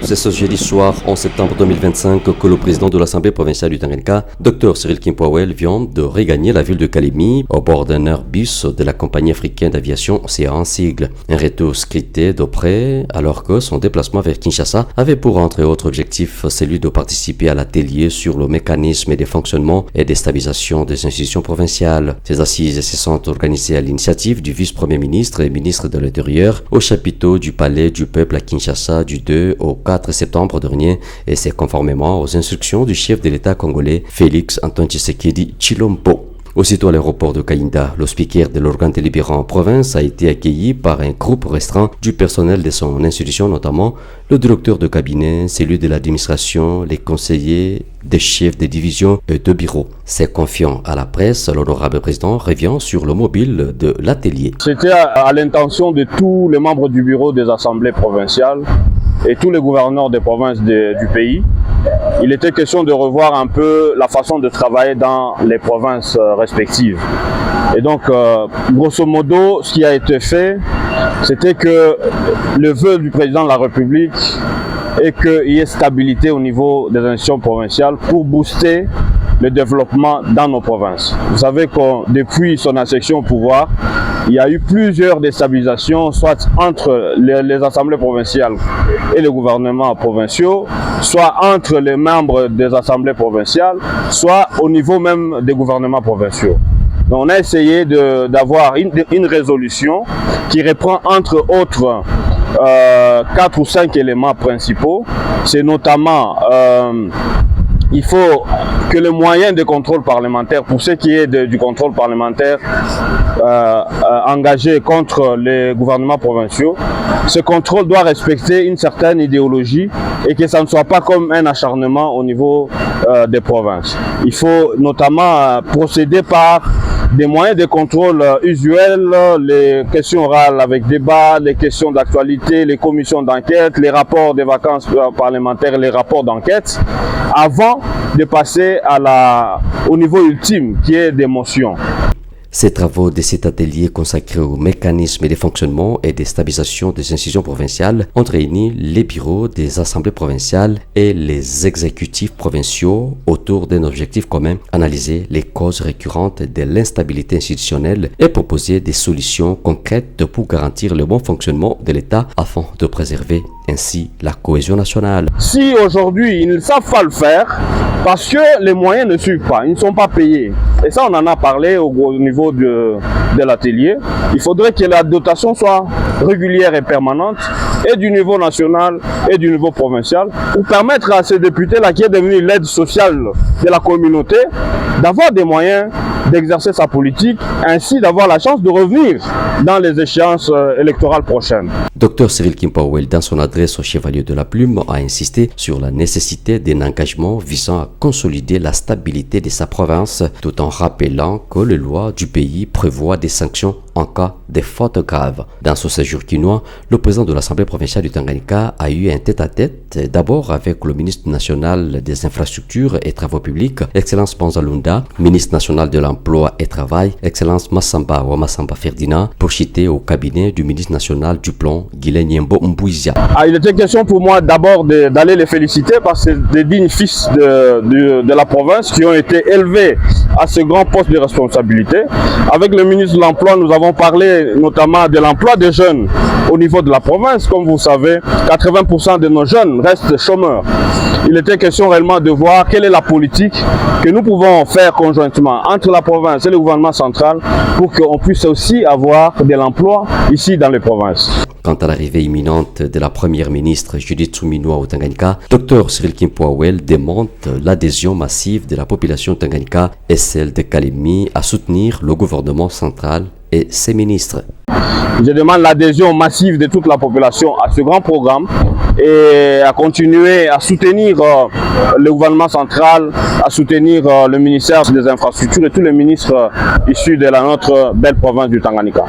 C'est ce jeudi soir, en septembre 2025, que le président de l'Assemblée provinciale du Tanganyika, Dr Cyril Kimpwawel, vient de regagner la ville de Kalemi au bord d'un Airbus de la compagnie africaine d'aviation CA en sigle. Un retour scruté de près, alors que son déplacement vers Kinshasa avait pour entre autres objectifs celui de participer à l'atelier sur le mécanisme des fonctionnements et des stabilisations des institutions provinciales. Ces assises se sont organisées à l'initiative du vice-premier ministre et ministre de l'Intérieur au chapiteau du Palais du Peuple à Kinshasa du 2 au 4 septembre dernier, et c'est conformément aux instructions du chef de l'État congolais Félix Antoine Tshisekedi Tshilombo. Aussitôt à l'aéroport de Kainda, le speaker de l'organe délibérant en province a été accueilli par un groupe restreint du personnel de son institution, notamment le directeur de cabinet, celui de l'administration, les conseillers, des chefs de division et de bureau. C'est confiant à la presse, l'honorable président revient sur le mobile de l'atelier. C'était à l'intention de tous les membres du bureau des assemblées provinciales et tous les gouverneurs des provinces du pays. Il était question de revoir un peu la façon de travailler dans les provinces respectives. Et donc, grosso modo, ce qui a été fait, c'était que le vœu du président de la République est qu'il y ait stabilité au niveau des institutions provinciales pour booster le développement dans nos provinces. Vous savez que depuis son accession au pouvoir, il y a eu plusieurs déstabilisations, soit entre les assemblées provinciales et les gouvernements provinciaux, soit entre les membres des assemblées provinciales, soit au niveau même des gouvernements provinciaux. Donc on a essayé d'avoir une résolution qui reprend entre autres 4 ou 5 éléments principaux. C'est notamment il faut que les moyens de contrôle parlementaire, pour ce qui est du contrôle parlementaire engagé contre les gouvernements provinciaux, ce contrôle doit respecter une certaine idéologie et que ça ne soit pas comme un acharnement au niveau des provinces. Il faut notamment procéder par des moyens de contrôle usuels, les questions orales avec débat, les questions d'actualité, les commissions d'enquête, les rapports des vacances parlementaires, les rapports d'enquête, avant de passer au niveau ultime qui est des motions. Ces travaux de cet atelier consacré au mécanisme des fonctionnements et des stabilisations des institutions provinciales ont réuni les bureaux des assemblées provinciales et les exécutifs provinciaux autour d'un objectif commun: analyser les causes récurrentes de l'instabilité institutionnelle et proposer des solutions concrètes pour garantir le bon fonctionnement de l'État afin de préserver ainsi la cohésion nationale. Si aujourd'hui ils ne savent pas le faire, parce que les moyens ne suivent pas, ils ne sont pas payés. Et ça, on en a parlé au niveau de l'atelier. Il faudrait que la dotation soit régulière et permanente, et du niveau national et du niveau provincial, pour permettre à ces députés-là, qui est devenu l'aide sociale de la communauté, d'avoir des moyens d'exercer sa politique, ainsi d'avoir la chance de revenir dans les échéances électorales prochaines. Dr Cyril Kimpwawel, dans son adresse au Chevalier de la Plume, a insisté sur la nécessité d'un engagement visant à consolider la stabilité de sa province, tout en rappelant que les lois du pays prévoient des sanctions en cas de fautes graves. Dans ce séjour quinois, le président de l'Assemblée provinciale du Tanganyika a eu un tête-à-tête, d'abord avec le ministre national des Infrastructures et Travaux publics, Excellence Banzalunda, ministre national de l'Emploi et Travail, Excellence Massamba Ouamassamba Ferdinand, pour citer au cabinet du ministre national du Plan, Guilain Nyembo Mbouizia. Il était question pour moi d'abord d'aller les féliciter parce que c'est des dignes fils de la province qui ont été élevés à ce grand poste de responsabilité. Avec le ministre de l'Emploi, nous avons parlé notamment de l'emploi des jeunes au niveau de la province. Comme vous savez, 80% de nos jeunes restent chômeurs. Il était question réellement de voir quelle est la politique que nous pouvons faire conjointement entre la province et le gouvernement central pour qu'on puisse aussi avoir de l'emploi ici dans les provinces. Quant à l'arrivée imminente de la première ministre Judith Suminwa au Tanganyika, Dr Cyril Kimpwawel demande l'adhésion massive de la population tanganyika et celle de Kalemi à soutenir le gouvernement central et ses ministres. Je demande l'adhésion massive de toute la population à ce grand programme et à continuer à soutenir le gouvernement central, à soutenir le ministère des Infrastructures et tous les ministres issus de notre belle province du Tanganyika.